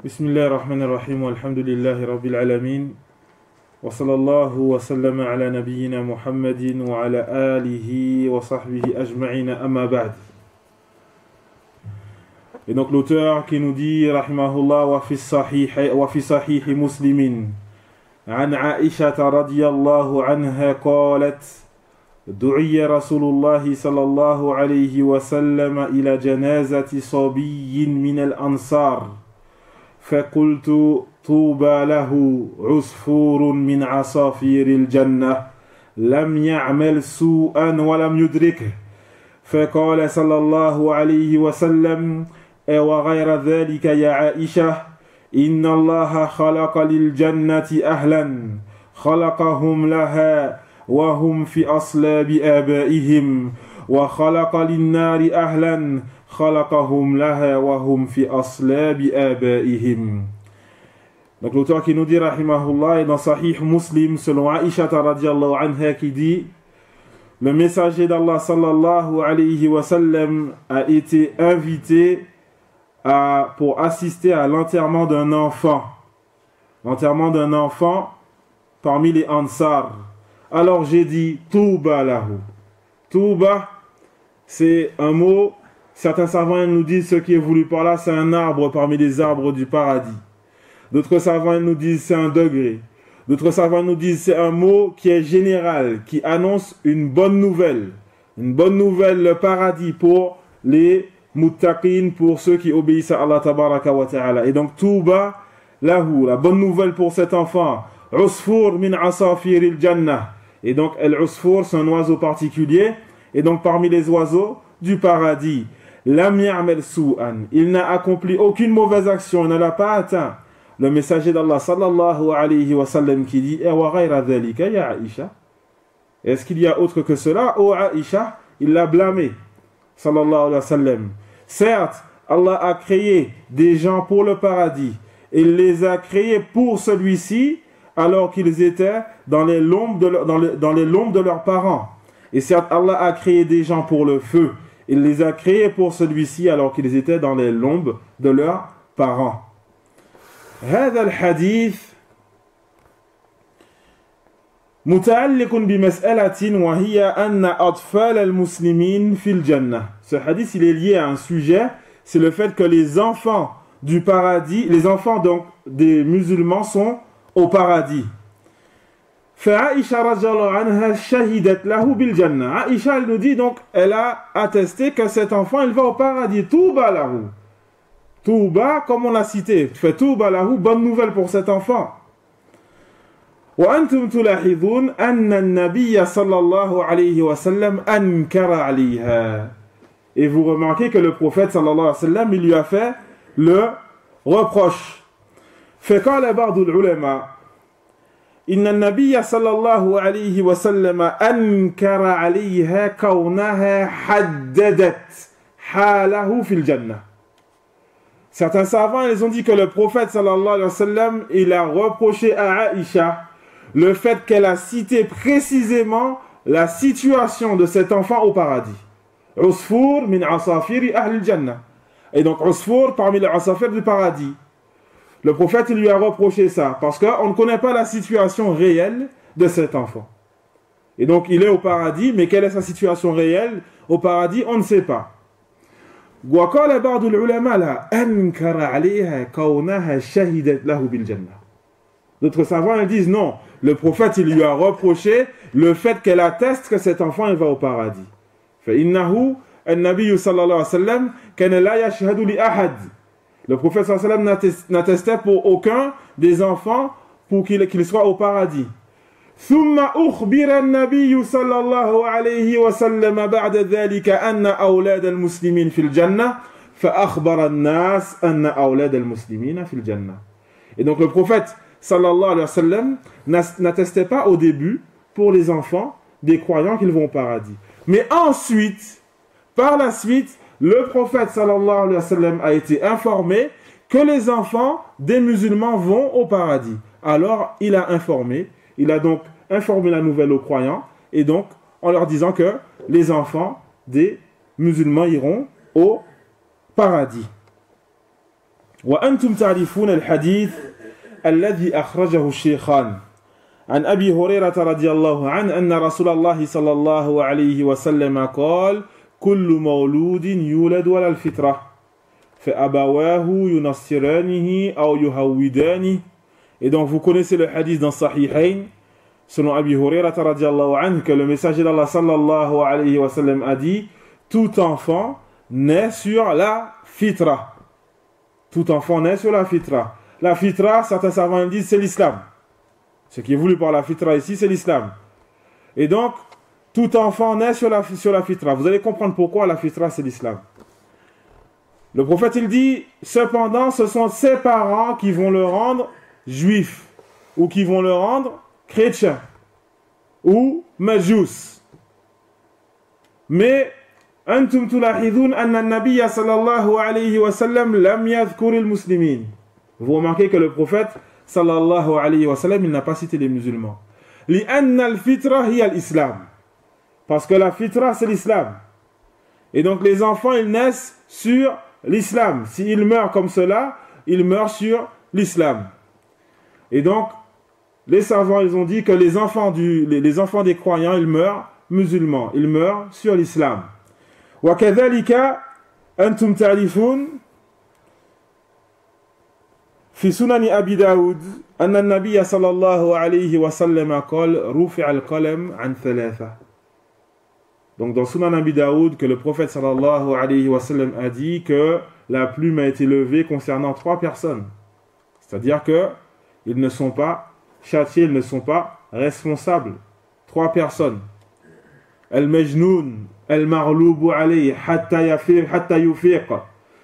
بسم الله الرحمن الرحيم والحمد لله رب العالمين وصلى الله وسلم على نبينا محمد وعلى آله وصحبه أجمعين أما بعد. Et donc l'auteur qui nous dit rahimahullah wa fi sahih muslimin عن عائشة رضي الله عنها قالت دعي رسول الله صلى الله عليه وسلم إلى جنازة صبي من الأنصار فقلت طوبى له عصفور من عصافير الجنة لم يعمل سوءا ولم يدركه فقال صلى الله عليه وسلم وغير ذلك يا عائشة إن الله خلق للجنة أهلا خلقهم لها وهم في أصلاب آبائهم وخلق للنار أهلا خلقهم لها وهم في أصلاب آبائهم. Donc l'auteur qui nous dit rahimahullah est dans Sahih Muslim selon Aïcha radiyallahu anha qui dit le messager d'Allah sallallahu alayhi wa sallam a été invité pour assister à l'enterrement d'un enfant. L'enterrement d'un enfant parmi les Ansar. Alors j'ai dit Touba lahu. Touba, c'est un mot, certains savants nous disent ce qui est voulu par là, c'est un arbre parmi les arbres du paradis. D'autres savants nous disent c'est un degré. D'autres savants nous disent c'est un mot qui est général, qui annonce une bonne nouvelle. Une bonne nouvelle, le paradis pour les muttaqin, pour ceux qui obéissent à Allah tabaraka wa ta'ala. Et donc Touba lahu, la bonne nouvelle pour cet enfant. Usfur min asafir al-jannah. Et donc al-usfur, c'est un oiseau particulier. Et donc parmi les oiseaux du paradis. Lam ya'mal su'an. Il n'a accompli aucune mauvaise action, il ne l'a pas atteint. Le messager d'Allah sallallahu alayhi wa sallam qui dit wa ghayra dhalika ya Aïcha. Est-ce qu'il y a autre que cela? Oh Aïcha, il l'a blâmé. Sallallahu alayhi wa sallam. Certes, Allah a créé des gens pour le paradis. Il les a créés pour celui-ci alors qu'ils étaient dans les lombes de leurs parents. Et certes, Allah a créé des gens pour le feu. Il les a créés pour celui-ci alors qu'ils étaient dans les lombes de leurs parents. هذا الحديث متعلق بمسألة وهي أن أطفال المسلمين في الجنة. Ce hadith il est lié à un sujet, c'est le fait que les enfants du paradis, les enfants donc des musulmans sont au paradis. فعائشة رضي الله عنها شهدت له بالجنة. Aïcha elle nous dit donc elle a attesté que cet enfant il va au paradis. Touba lahu. Touba, comme on l'a cité, tu fais Touba lahu, bonne nouvelle pour cet enfant. وأنتم تلاحظون أن النبي صلى الله عليه وسلم أنكر عليها. Et vous remarquez que le prophète صلى الله عليه وسلم il lui a fait le reproche. فقال بعض العلماء إن النبي صلى الله عليه وسلم أنكر عليها كونها حددت حاله في الجنة. Certains savants ils ont dit que le prophète sallallahu alayhi wa sallam il a reproché à Aïcha le fait qu'elle a cité précisément la situation de cet enfant au paradis. Usfur min asafiri ahli al-jannah. Et donc Usfur parmi les asafir du paradis. Le prophète il lui a reproché ça parce qu'on ne connaît pas la situation réelle de cet enfant. Et donc il est au paradis, mais quelle est sa situation réelle au paradis, on ne sait pas. وقال بعض العلماء لا أنكر عليها كونها شهدت له بالجنة. D'autres savants ils disent non, le prophète il lui a reproché le fait qu'elle atteste que cet enfant il va au paradis. فإنه النبي صلى الله عليه وسلم كان لا يشهد لأحد. Le prophète صلى الله عليه وسلم n'attestait pour aucun des enfants pour qu'il soit au paradis. ثم أخبر النبي صلى الله عليه وسلم بعد ذلك أن أولاد المسلمين في الجنة فأخبر الناس أن أولاد المسلمين في الجنة. Et donc le prophète sallallahu alayhi wa sallam n'attestait pas au début pour les enfants des croyants qu'ils vont au paradis. Mais ensuite, par la suite, le prophète sallallahu alayhi wa sallam a été informé que les enfants des musulmans vont au paradis. Alors il a informé, il a donc informé la nouvelle aux croyants et donc en leur disant que les enfants des musulmans iront au paradis. وأنتم تعرفون الحديث الذي أخرجه الشيخان عن أبي هريرة رضي الله عنه أن رسول الله صلى الله عليه وسلم قال كل مولود يولد على الفطرة فأبواه ينصرانه أو يهودانه. Et donc vous connaissez le hadith dans Sahihain selon Abi Hurairah radiyallahu anhu que le messager d'Allah sallallahu alayhi wa sallam a dit tout enfant naît sur la fitra. Tout enfant naît sur la fitra. La fitra, certains savants disent c'est l'islam. Ce qui est voulu par la fitra ici, c'est l'islam. Et donc, tout enfant naît sur la fitra. Vous allez comprendre pourquoi la fitra, c'est l'islam. Le prophète, il dit, cependant, ce sont ses parents qui vont le rendre juif, ou qui vont le rendre chrétien, ou majous. Mais, أنتم تلاحظون أن النبي صلى الله عليه وسلم لم يذكر المسلمين. Vous remarquez que le prophète sallallahu alayhi wa sallam, il n'a pas cité les musulmans. لأن الفطرة هي الإسلام. Parce que la fitra, c'est l'islam. Et donc les enfants, ils naissent sur l'islam. S'ils meurent comme cela, ils meurent sur l'islam. Et donc, les savants, ils ont dit que les enfants des croyants, ils meurent musulmans. Ils meurent sur l'islam. وكذلك أنتم تعرفون في سنن أبي داود أن النبي صلى الله عليه وسلم قال رفع القلم عن ثلاثة. Donc dans Sunan Abi Daoud, que le prophète sallallahu alayhi wa sallam a dit que la plume a été levée concernant 3 personnes. C'est-à-dire que ils ne sont pas châtiés, ils ne sont pas responsables. 3 personnes. Al-Majnoun, Al-Marloubu alayhi, hatta yufiq.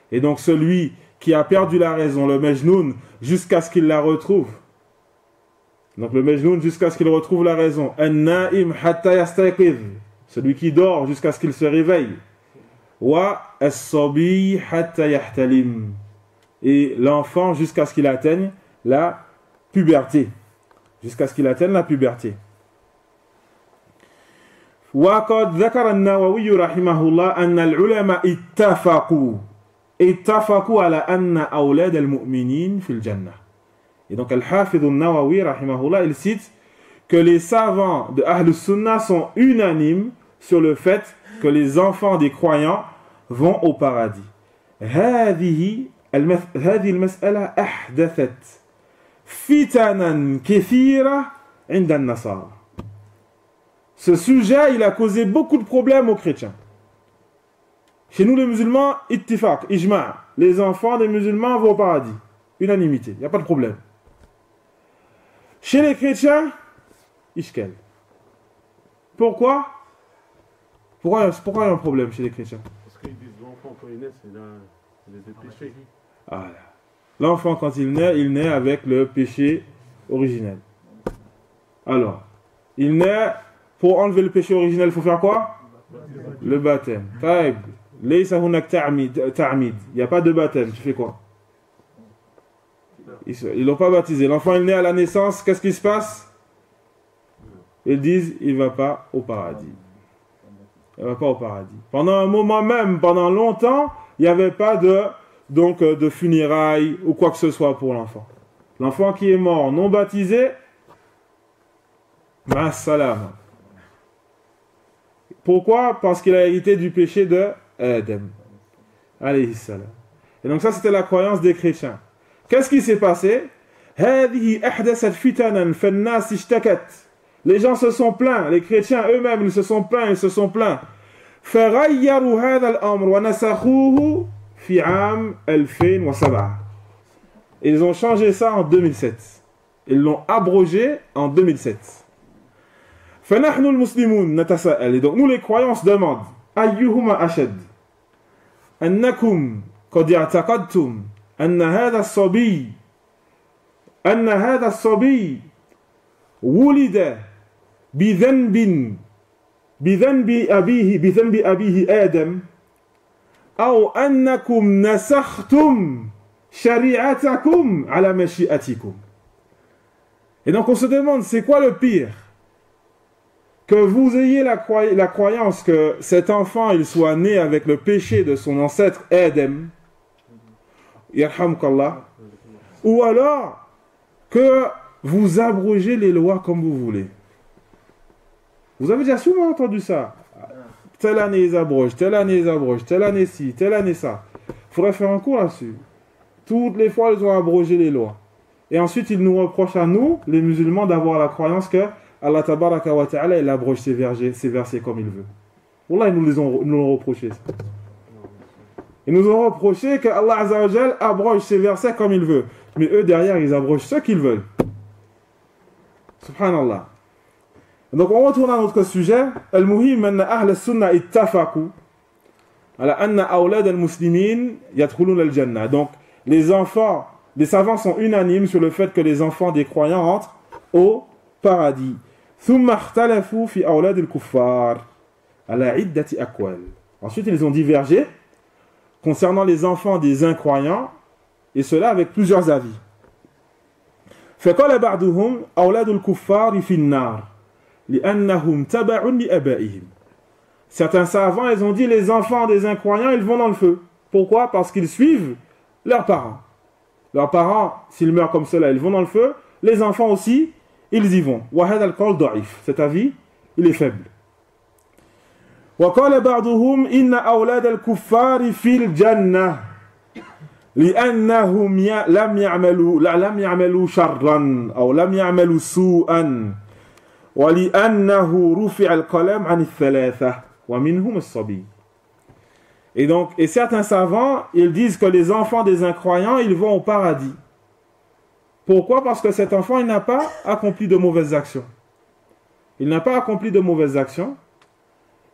Et donc celui qui a perdu la raison, le Majnoun, jusqu'à ce qu'il la retrouve. Donc le Majnoun jusqu'à ce qu'il retrouve la raison. An-Naim hatta yastayqiz. Celui qui dort jusqu'à ce qu'il se réveille. Wa as-sabi hatta yahtalim. Et l'enfant jusqu'à ce qu'il atteigne la puberté. Jusqu'à ce qu'il atteigne la puberté. وقد ذكر النووي رحمه الله أن العلماء اتفقوا على أن أولاد المؤمنين في الجنة. Et donc Al-Hafidh al-Nawawi rahimahullah, il cite que les savants de Ahl al-Sunnah sont unanimes sur le fait que les enfants des croyants vont au paradis. هذه المسألة أحدثت فتنا كثيرة عند النصارى. Ce sujet, il a causé beaucoup de problèmes aux chrétiens. Chez nous, les musulmans, ittifaq, ijma', les enfants des musulmans vont au paradis. Unanimité, il n'y a pas de problème. Chez les chrétiens, ishkal. Pourquoi il y a un problème chez les chrétiens? Parce qu'ils disent l'enfant, quand il naît, c'est les péchés. Voilà. L'enfant, quand il naît avec le péché originel. Alors, il naît... Pour enlever le péché originel, il faut faire quoi? Le baptême. Taïb. Laysa hunak ta'mid. Il n'y a pas de baptême. Tu fais quoi? Ils l'ont pas baptisé. L'enfant est né à la naissance. Qu'est-ce qui se passe? Ils disent, il ne va pas au paradis. Il ne va pas au paradis. Pendant un moment même, pendant longtemps, il n'y avait pas de funérailles ou quoi que ce soit pour l'enfant. L'enfant qui est mort non baptisé, ma salam. Pourquoi? Parce qu'il a hérité du péché de Adam. Alayhi salam. Et donc ça, c'était la croyance des chrétiens. Qu'est-ce qui s'est passé? Les gens se sont plaints, les chrétiens eux-mêmes, ils se sont plaints. Ils ont changé ça en 2007. Ils l'ont abrogé en 2007. فنحن المسلمون نتساءل. Et donc nous les croyants se demandent أيهما أشد أنكم قد اعتقدتم أن هذا الصبي ولد بذنب أبيه آدم أو أنكم نسختم شريعتكم على مشيئتكم. Et donc on se demande, c'est quoi le pire? Que vous ayez la croyance que cet enfant il soit né avec le péché de son ancêtre Adam, Yarhamkallah. Ou alors que vous abrogez les lois comme vous voulez. Vous avez déjà souvent entendu ça. Telle année ils abrogent, telle année ils abrogent, telle année ci, telle année ça. Il faudrait faire un cours là-dessus. Toutes les fois ils ont abrogé les lois. Et ensuite ils nous reprochent à nous, les musulmans, d'avoir la croyance que Allah tabaraka wa ta'ala il abroge ces versets comme il veut. Wallah, ils nous l'ont reproché ça. Ils nous ont reproché que Allah Azza wa Jal abroge ces versets comme il veut. Mais eux derrière ils abrogent ce qu'ils veulent. Subhanallah. Donc on retourne à notre sujet. Al-Muhim anna ahl al-sunnah ittafaqu ala anna awlad al-muslimin yadkhulun al-jannah. Donc les savants sont unanimes sur le fait que les enfants des croyants entrent au paradis. Thumma ikhtalafu fi awlad al-kuffar ala iddati aqwal. Ensuite ils ont divergé concernant les enfants des incroyants, et cela avec plusieurs avis. فقال بعضهم أولاد الكفار في النار لأنهم تبع لآبائهم. Certains savants, ils ont dit les enfants des incroyants, ils vont dans le feu. Pourquoi? Parce qu'ils suivent leurs parents. Leurs parents, s'ils meurent comme cela, ils vont dans le feu. Les enfants aussi, ils y vont. وهذا القول ضعيف. Cet avis, il est faible. وقال بعضهم إن أولاد الكفار في الجنة لأنهم لم يعملوا شرا أو لم يعملوا سوءا ولأنه رفع القلم عن الثلاثة ومنهم الصبي. Et certains savants, ils disent que les enfants des incroyants, ils vont au paradis. Pourquoi? Parce que cet enfant, il n'a pas accompli de mauvaises actions. Il n'a pas accompli de mauvaises actions.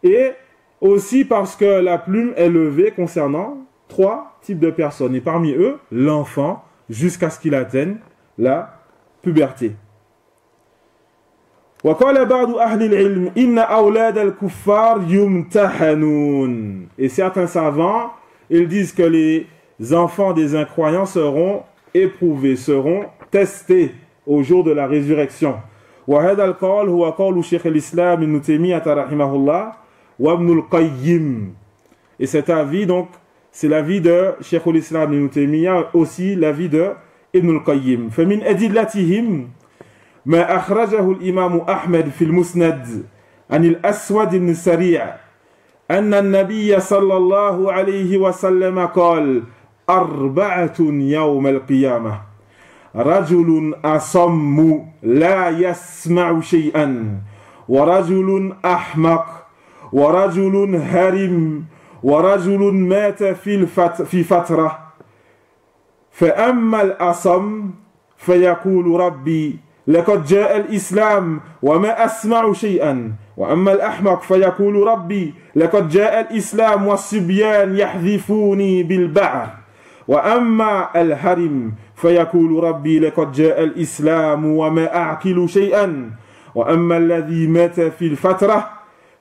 Et aussi parce que la plume est levée concernant 3 types de personnes. Et parmi eux, l'enfant, jusqu'à ce qu'il atteigne la puberté. وقال بعض أهل العلم إن أولاد الكفار يمتحنون. Et certains savants, ils disent que les enfants des incroyants seront éprouvés, seront testés au jour de la résurrection. وهذا القول هو قول شيخ الإسلام ابن تيمية رحمه الله وابن القيم. Et cet avis, donc, c'est l'avis de Cheikh al-Islam ibn Taymiyyah, aussi l'avis de Ibn al-Qayyim. فمن أدلتهم ما أخرجه الإمام أحمد في المسند عن الأسود بن السريع أن النبي صلى الله عليه وسلم قال 4 يوم القيامة رجل أصم لا يسمع شيئا ورجل أحمق ورجل هرم ورجل مات في فترة فأما الأصم فيقول ربي لقد جاء الإسلام وما أسمع شيئا وأما الأحمق فيقول ربي لقد جاء الإسلام والصبيان يحذفوني بالبعر وأما الهرم فيقول ربي لقد جاء الإسلام وما أعقل شيئا وأما الذي مات في الفترة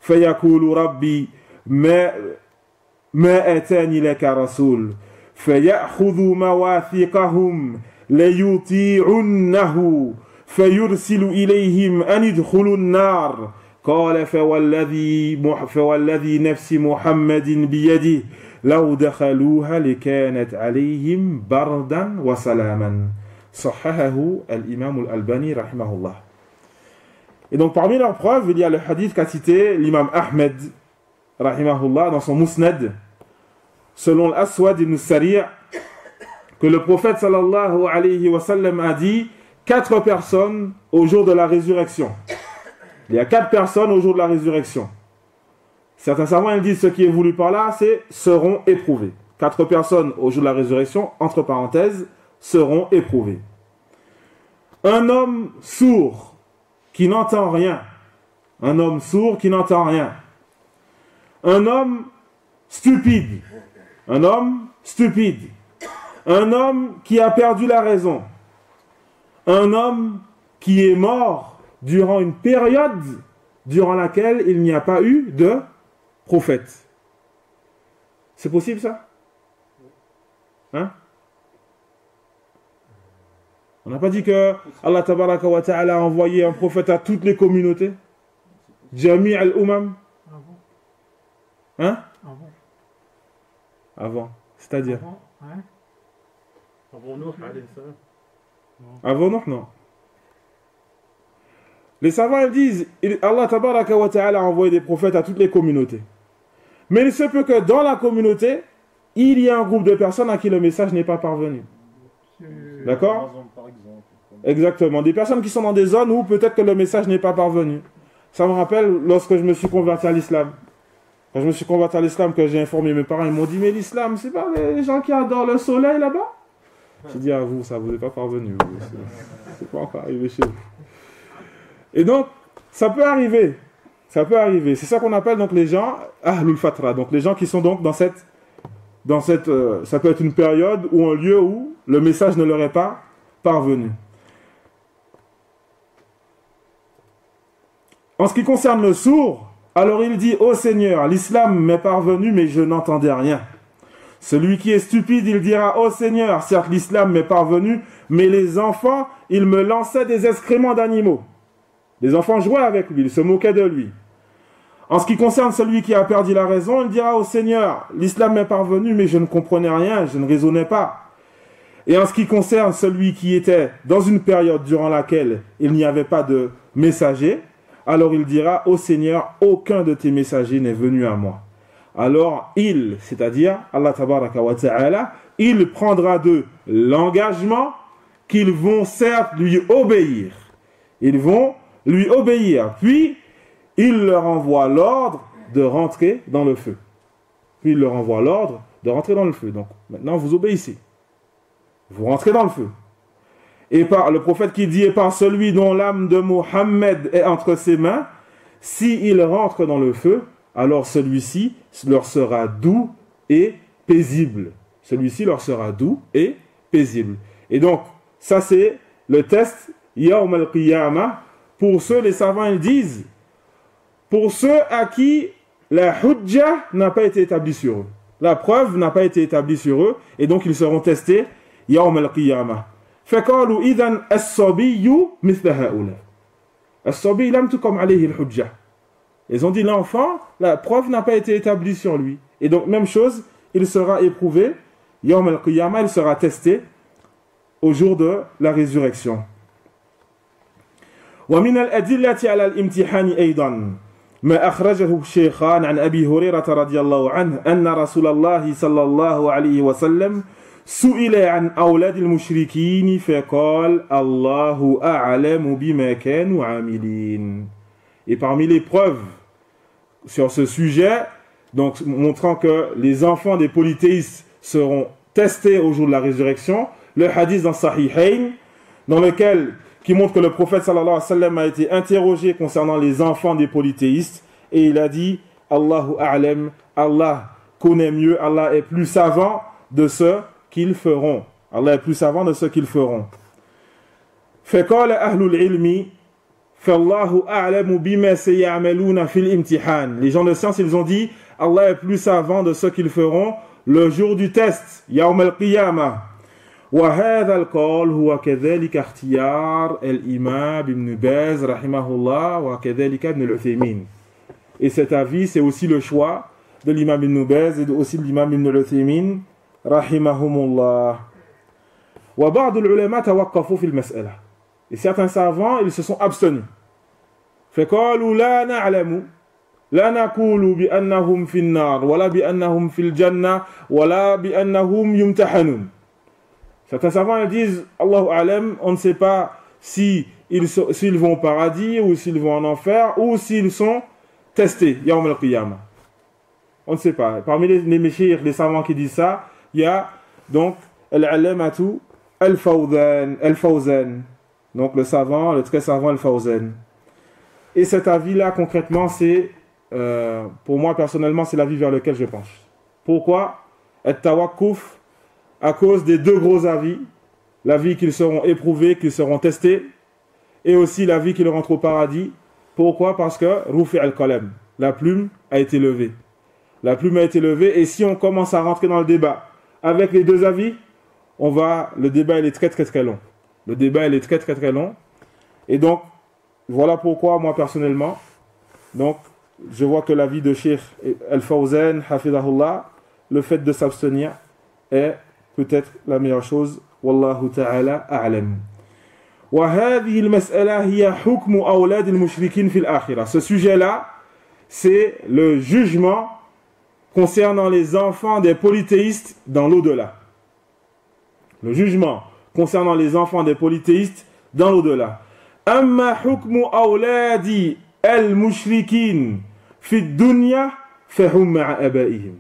فيقول ربي ما أتاني لك رسول فيأخذ مواثيقهم ليطيعنه فيرسل إليهم أن ادخلوا النار قال فوالذي نفس محمد بيده لو دخلوها لكانت عليهم بردا وسلاما صححه الإمام الألباني رحمه الله. Et donc parmi leurs preuves, il y a le hadith qu'a cité l'imam Ahmed rahimahullah dans son Musnad, selon l'Aswad ibn Sari', que le prophète sallallahu alayhi wa sallam a dit 4 personnes au jour de la résurrection. Il y a 4 personnes au jour de la résurrection. Certains savants ils disent ce qui est voulu par là, c'est seront éprouvés. 4 personnes au jour de la résurrection, entre parenthèses, seront éprouvées. Un homme sourd qui n'entend rien. Un homme sourd qui n'entend rien. Un homme stupide. Un homme stupide. Un homme qui a perdu la raison. Un homme qui est mort durant une période durant laquelle il n'y a pas eu de prophète. C'est possible ça? Hein? On n'a pas dit que Allah tabaraka wa ta'ala a envoyé un prophète à toutes les communautés? Jami' al-umam. Hein? Avant. C'est-à-dire? Avant Nuh, alayhi salam. Avant Nuh, non. Les savants ils disent, Allah tabaraka wa ta'ala a envoyé des prophètes à toutes les communautés. Mais il se peut que dans la communauté, il y a un groupe de personnes à qui le message n'est pas parvenu. D'accord? Exactement. Des personnes qui sont dans des zones où peut-être que le message n'est pas parvenu. Ça me rappelle lorsque je me suis converti à l'islam. Quand je me suis converti à l'islam, que j'ai informé mes parents, ils m'ont dit, mais l'islam, c'est pas les gens qui adorent le soleil là-bas? J'ai dit à vous, ça vous est pas parvenu. C'est pas encore arrivé chez vous. Et donc, ça peut arriver. Ça peut arriver. C'est ça qu'on appelle donc les gens Ahlul Fatra. Donc les gens qui sont donc dans cette ça peut être une période ou un lieu où le message ne leur est pas parvenu. En ce qui concerne le sourd, alors il dit, ô Seigneur, l'islam m'est parvenu, mais je n'entendais rien. Celui qui est stupide, il dira, ô Seigneur, certes l'islam m'est parvenu, mais les enfants, ils me lançaient des excréments d'animaux. Les enfants jouaient avec lui, ils se moquaient de lui. En ce qui concerne celui qui a perdu la raison, il dira au Seigneur, l'islam m'est parvenu, mais je ne comprenais rien, je ne raisonnais pas. Et en ce qui concerne celui qui était dans une période durant laquelle il n'y avait pas de messager, alors il dira au Seigneur, aucun de tes messagers n'est venu à moi. Alors il, c'est-à-dire Allah tabaraka wa ta'ala, il prendra d'eux l'engagement qu'ils vont certes lui obéir. Ils vont lui obéir, puis il leur envoie l'ordre de rentrer dans le feu. Puis il leur envoie l'ordre de rentrer dans le feu. Donc maintenant vous obéissez. Vous rentrez dans le feu. Et par le prophète qui dit, et par celui dont l'âme de Mohammed est entre ses mains, s'il rentre dans le feu, alors celui-ci leur sera doux et paisible. Celui-ci leur sera doux et paisible. Et donc, ça c'est le test Yawm al-Qiyamah. Pour ceux, les savants ils disent, pour ceux à qui la hujja n'a pas été établie sur eux. La preuve n'a pas été établie sur eux, et donc ils seront testés Yawm al-Qiyamah. فقالوا إذن الصبي مثل هؤلاء. الصبي لم تقم عليه الحجة. Ils ont dit l'enfant, la preuve n'a pas été établie sur lui. Et donc même chose, il sera éprouvé, Yawm al-Qiyamah, il sera testé au jour de la résurrection. ومن الأدلة على الامتحان أيضا ما أخرجه الشيخان عن أبي هريرة رضي الله عنه أن رسول الله صلى الله عليه وسلم سئل عن أولاد المشركين فقال الله أعلم بما كانوا عاملين. Et parmi les preuves sur ce sujet, donc montrant que les enfants des polythéistes seront testés au jour de la résurrection, le hadith dans Sahihain, dans lequel qui montre que le prophète sallallahu alayhi wa sallam a été interrogé concernant les enfants des polythéistes et il a dit Allahu a'lam, Allah connaît mieux, Allah est plus savant de ce qu'ils feront. Allah est plus savant de ce qu'ils feront. فقال أهل العلم فالله أعلم بما سيعملون في الامتحان. Les gens de science ils ont dit Allah est plus savant de ce qu'ils feront le jour du test, يوم القيامة. وهذا القول هو كذلك اختيار الإمام ابن باز رحمه الله وكذلك ابن العثيمين. Et cet avis c'est aussi le choix de l'imam ibn Baz et aussi de l'imam ibn al-Uthaymin rahimahumullah. وبعض العلماء توقفوا في المسألة. Et certains savants ils se sont abstenus. فقالوا لا نعلم لا نقول بأنهم في النار ولا بأنهم في الجنة ولا بأنهم يمتحنون. Certains savants ils disent Allahu a'lam, on ne sait pas s'ils vont au paradis ou s'ils vont en enfer ou s'ils sont testés Yawm al-Qiyamah. On ne sait pas. Parmi les méchires, les savants qui disent ça, il y a donc al-alamatu al-Fawzan. Donc le savant, le très savant al-Fawzan. Et cet avis-là, concrètement, c'est, pour moi personnellement, c'est l'avis vers lequel je penche. Pourquoi? At-tawakkuf, à cause des deux gros avis, l'avis qu'ils seront éprouvés, qu'ils seront testés, et aussi l'avis qu'ils rentrent au paradis. Pourquoi? Parce que Rufi al-Qalam, la plume a été levée. La plume a été levée, et si on commence à rentrer dans le débat avec les deux avis, le débat il est très très très long. Le débat il est très très très long. Et donc, voilà pourquoi moi personnellement, donc, je vois que l'avis de Cheikh Al-Fawzan, Hafidahullah, le fait de s'abstenir est peut-être la meilleure chose والله تعالى أعلم. وهذه المسألة هي حكم أولاد المشركين في الآخرة. Ce sujet-là, c'est le jugement concernant les enfants des polythéistes dans l'au-delà. Le jugement concernant les enfants des polythéistes dans l'au-delà. أما حكم أولاد المشركين في الدنيا فهم مع آبائهم.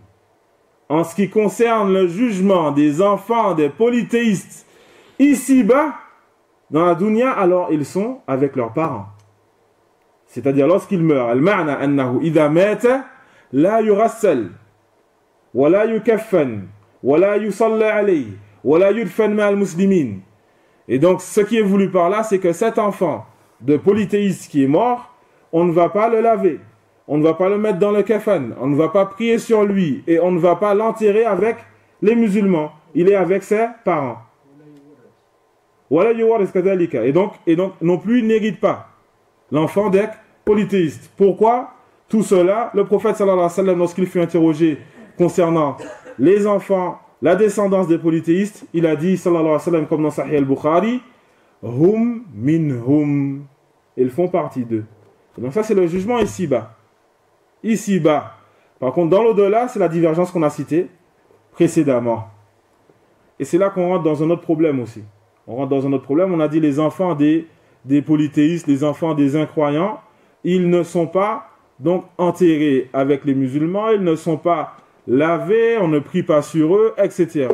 En ce qui concerne le jugement des enfants des polythéistes ici-bas, dans la dunya, alors ils sont avec leurs parents. C'est-à-dire lorsqu'ils meurent. المعنى أنه إذا مات لا يغسل ولا يكفن ولا يصلى عليه ولا يدفن مع المسلمين. Et donc ce qui est voulu par là, c'est que cet enfant de polythéiste qui est mort, on ne va pas le laver, on ne va pas le mettre dans le kafan, on ne va pas prier sur lui et on ne va pas l'enterrer avec les musulmans. Il est avec ses parents. Et donc non plus il n'hérite pas l'enfant des polythéistes. Pourquoi tout cela? Le prophète sallallahu alayhi wa sallam, lorsqu'il fut interrogé concernant les enfants, la descendance des polythéistes, il a dit sallallahu alayhi wa sallam, comme dans Sahih al-Bukhari, hum minhum, ils font partie d'eux. Donc ça c'est le jugement ici-bas. Ici-bas. Par contre dans l'au-delà, c'est la divergence qu'on a citée précédemment. Et c'est là qu'on rentre dans un autre problème aussi. On rentre dans un autre problème. On a dit les enfants des polythéistes, les enfants des incroyants, ils ne sont pas donc enterrés avec les musulmans, ils ne sont pas lavés, on ne prie pas sur eux, etc.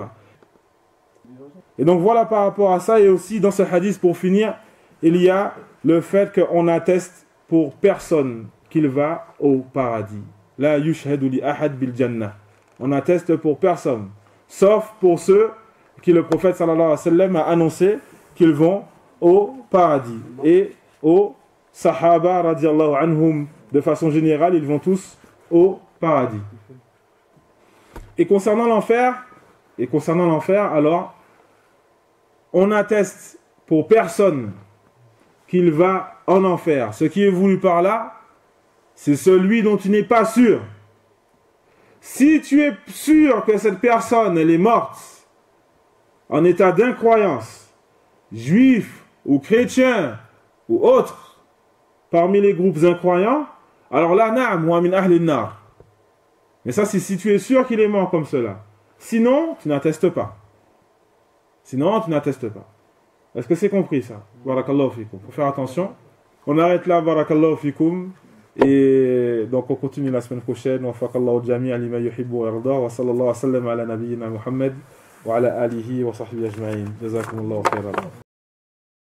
Et donc voilà par rapport à ça. Et aussi dans ce hadith, pour finir, il y a le fait qu'on atteste pour personne qu'il va au paradis. La yushhadu li ahad bil jannah. On atteste pour personne, sauf pour ceux qui le prophète sallallahu alayhi wa sallam a annoncé qu'ils vont au paradis. Et aux sahaba radiallahu anhum, de façon générale, ils vont tous au paradis. Et concernant l'enfer, alors, on atteste pour personne qu'il va en enfer. Ce qui est voulu par là, c'est celui dont tu n'es pas sûr. Si tu es sûr que cette personne, elle est morte en état d'incroyance, juif ou chrétien ou autre, parmi les groupes incroyants, alors là, na'am wa min ahli nar. Mais ça, c'est si tu es sûr qu'il est mort comme cela. Sinon, tu n'attestes pas. Est-ce que c'est compris ça? Barakallahu fikum. Faut faire attention. On arrête là, barakallahu fikum. Et donc on continue la semaine prochaine. Wa faqallahu jami'a lima yuhibbu wa yarda. Wa sallallahu wa sallam ala nabiyyina Muhammad wa ala alihi wa sahbihi ajma'in. Jazakumullahu khairan.